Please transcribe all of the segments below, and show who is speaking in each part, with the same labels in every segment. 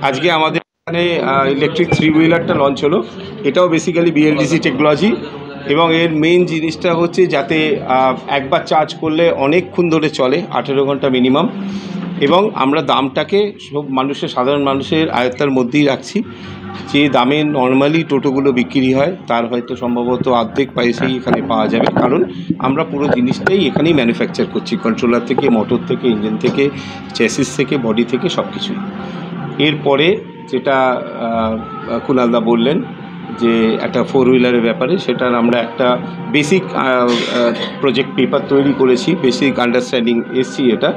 Speaker 1: আজকে আমাদের এখানে ইলেকট্রিক 3 হুইলারটা লঞ্চ হলো। এটাও বেসিক্যালি বিএলডিসি টেকনোলজি এবং এর মেন জিনিসটা হচ্ছে যাতে একবার চার্জ করলে অনেকক্ষণ ধরে চলে, 18 ঘন্টা মিনিমাম, এবং আমরা দামটাকে সব সাধারণ মানুষের আয়ত্তার মধ্যেই রাখছি। যে দামে নর্মালি টোটোগুলো বিক্রি হয় তার হয়তো সম্ভবত অর্ধেক প্রাইসেই এখানে পাওয়া যাবে, কারণ আমরা পুরো জিনিসটাই এখানেই ম্যানুফ্যাকচার করছি, কন্ট্রোলার থেকে, মোটর থেকে, ইঞ্জিন থেকে, চ্যাসিস থেকে, বডি থেকে, সব কিছুই। এরপরে যেটা কুণালদা বললেন যে একটা 4 হুইলারের ব্যাপারে, সেটার আমরা একটা বেসিক প্রজেক্ট পেপার তৈরি করেছি, বেসিক আন্ডারস্ট্যান্ডিং এসছি এটা।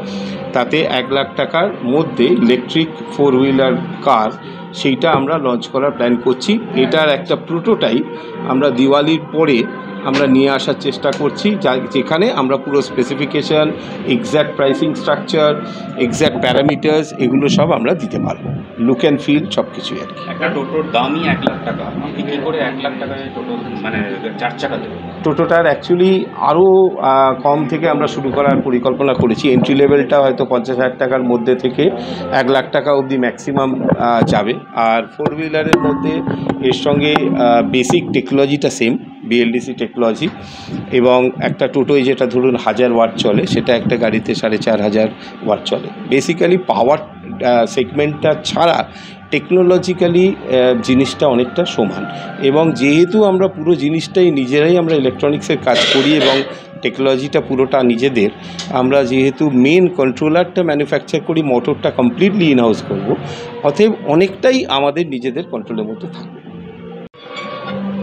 Speaker 1: তাতে 1 লাখ টাকার মধ্যে ইলেকট্রিক 4 হুইলার কার সেইটা আমরা লঞ্চ করার প্ল্যান করছি। এটার একটা প্রোটোটাইপ আমরা দিওয়ালির পরে আমরা নিয়ে আসার চেষ্টা করছি, যেখানে আমরা পুরো specification, exact pricing structure, exact parameters, এগুলো সব আমরা দিতে পারবো, লুক অ্যান্ড ফিল সব কিছুই আর কি।
Speaker 2: একটা টোটোর দামই 1 লাখ টাকা, আপনি কী করে 1 লাখ টাকায় টোটো মানে 4 চাকা দেবেন?
Speaker 1: টোটোটার অ্যাকচুয়ালি আরও কম থেকে আমরা শুরু করার পরিকল্পনা করেছি। এন্ট্রি লেভেলটা হয়তো 50,000 টাকার মধ্যে থেকে 1 লাখ টাকা অবধি ম্যাক্সিমাম যাবে। আর 4 হুইলারের মধ্যে এর সঙ্গে বেসিক টেকনোলজিটা সেম, বিএলডিসি টেকনোলজি, এবং একটা টোটোয় যেটা ধরুন 1000 ওয়াট চলে, সেটা একটা গাড়িতে 4500 ওয়াট চলে। বেসিক্যালি পাওয়ার সেগমেন্টটা ছাড়া টেকনোলজিক্যালি জিনিসটা অনেকটা সমান। এবং যেহেতু আমরা পুরো জিনিসটাই নিজেরাই আমরা ইলেকট্রনিক্সের কাজ করি এবং টেকনোলজিটা পুরোটা নিজেদের, আমরা যেহেতু মেন কন্ট্রোলারটা ম্যানুফ্যাকচার করি, মোটরটা কমপ্লিটলি ইনহাউস করব, অতএব অনেকটাই আমাদের নিজেদের কন্ট্রোলের মধ্যে থাকবে।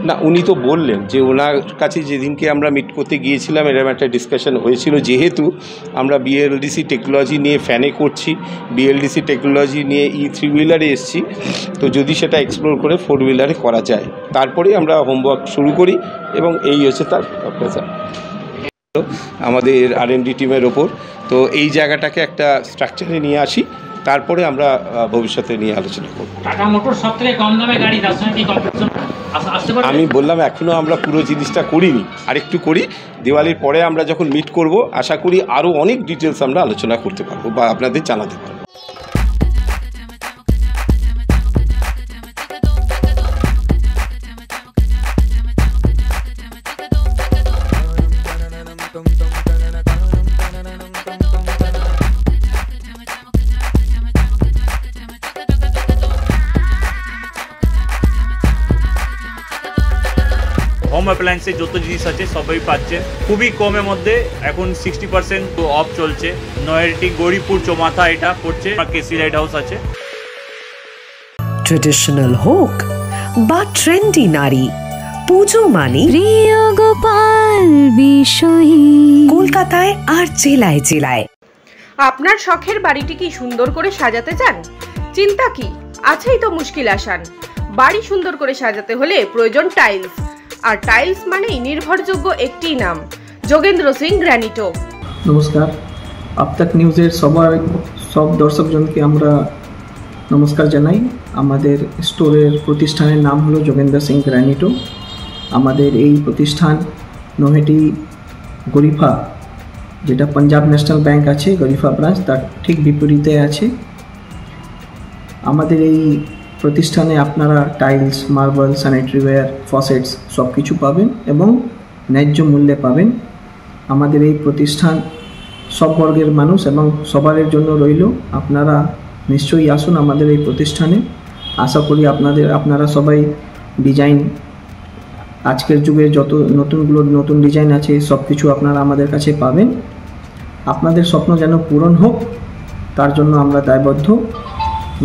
Speaker 1: না, উনি তো বললেন যে ওনার কাছে যেদিনকে আমরা মিট করতে গিয়েছিলাম এরকম একটা ডিসকাশন হয়েছিল, যেহেতু আমরা বিএলডিসি টেকনোলজি নিয়ে ফ্যানে করছি, বিএলডিসি টেকনোলজি নিয়ে E3 হুইলারে এসেছি, তো যদি সেটা এক্সপ্লোর করে 4 হুইলারে করা যায়, তারপরেই আমরা হোমওয়ার্ক শুরু করি, এবং এই হচ্ছে তার প্রেসার আমাদের R&D টিমের ওপর। তো এই জায়গাটাকে একটা স্ট্রাকচারে নিয়ে আসি, তারপরে আমরা ভবিষ্যতে নিয়ে আলোচনা করব।
Speaker 3: টাটা মোটর সবথেকে কম দামে গাড়ি, তার সঙ্গে কি কম্পিটিশন আসতে পারে?
Speaker 1: আমি বললাম এখনও আমরা পুরো জিনিসটা করিনি, আরেকটু করি। দিওয়ালির পরে আমরা যখন মিট করব, আশা করি আরও অনেক ডিটেলস আমরা আলোচনা করতে পারবো বা আপনাদের জানাতে পারবো।
Speaker 4: হোম অ্যাপ্লায়েন্সে যত জিনিস আছে সবই পাচ্ছে খুবই কমের মধ্যে। এখন 60% অফ চলছে। নয়ারটি গৌরীপুর চৌমাথা এটা পড়ছে, কেসি লাইট হাউস আছে।
Speaker 5: ট্রেডিশনাল হোক বা ট্রেন্ডি নারী, পুজো মানে
Speaker 6: প্রিয় গোপাল বিষয়ী
Speaker 5: কলকাতায় আর জেলায় জেলায়।
Speaker 7: আপনার শখের বাড়িটি কি সুন্দর করে সাজাতে চান? চিন্তা কি, আছেই তো মুশকিল আসান। বাড়ি সুন্দর করে সাজাতে হলে প্রয়োজন টাইলস, আর টাইলস মানেই নির্ভরযোগ্য একটি নাম, যোগেন্দ্র সিং গ্রানিটো।
Speaker 8: নমস্কার, আপতাক নিউজের সব দর্শকজনকে আমরা নমস্কার জানাই। আমাদের স্টোরের প্রতিষ্ঠানের নাম হলো যোগেন্দ্র সিং গ্রানিটো। আমাদের এই প্রতিষ্ঠান নৈহাটি গরিফা, যেটা পাঞ্জাব ন্যাশনাল ব্যাংক আছে গরিফা ব্রাঞ্চ, তার ঠিক বিপরীতে আছে। আমাদের এই প্রতিষ্ঠানে আপনারা টাইলস, মার্বেল, স্যানিটারিওয়্যার, ফসেটস সব কিছু পাবেন এবং ন্যায্য মূল্যে পাবেন। আমাদের এই প্রতিষ্ঠান সব বর্গের মানুষ এবং সবার জন্য রইল। আপনারা নিশ্চয়ই আসুন আমাদের এই প্রতিষ্ঠানে। আশা করি আপনারা সবাই ডিজাইন, আজকের যুগে যত নতুন ডিজাইন আছে সব কিছু আপনারা আমাদের কাছে পাবেন। আপনাদের স্বপ্ন যেন পূরণ হোক, তার জন্য আমরা দায়বদ্ধ।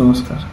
Speaker 8: নমস্কার।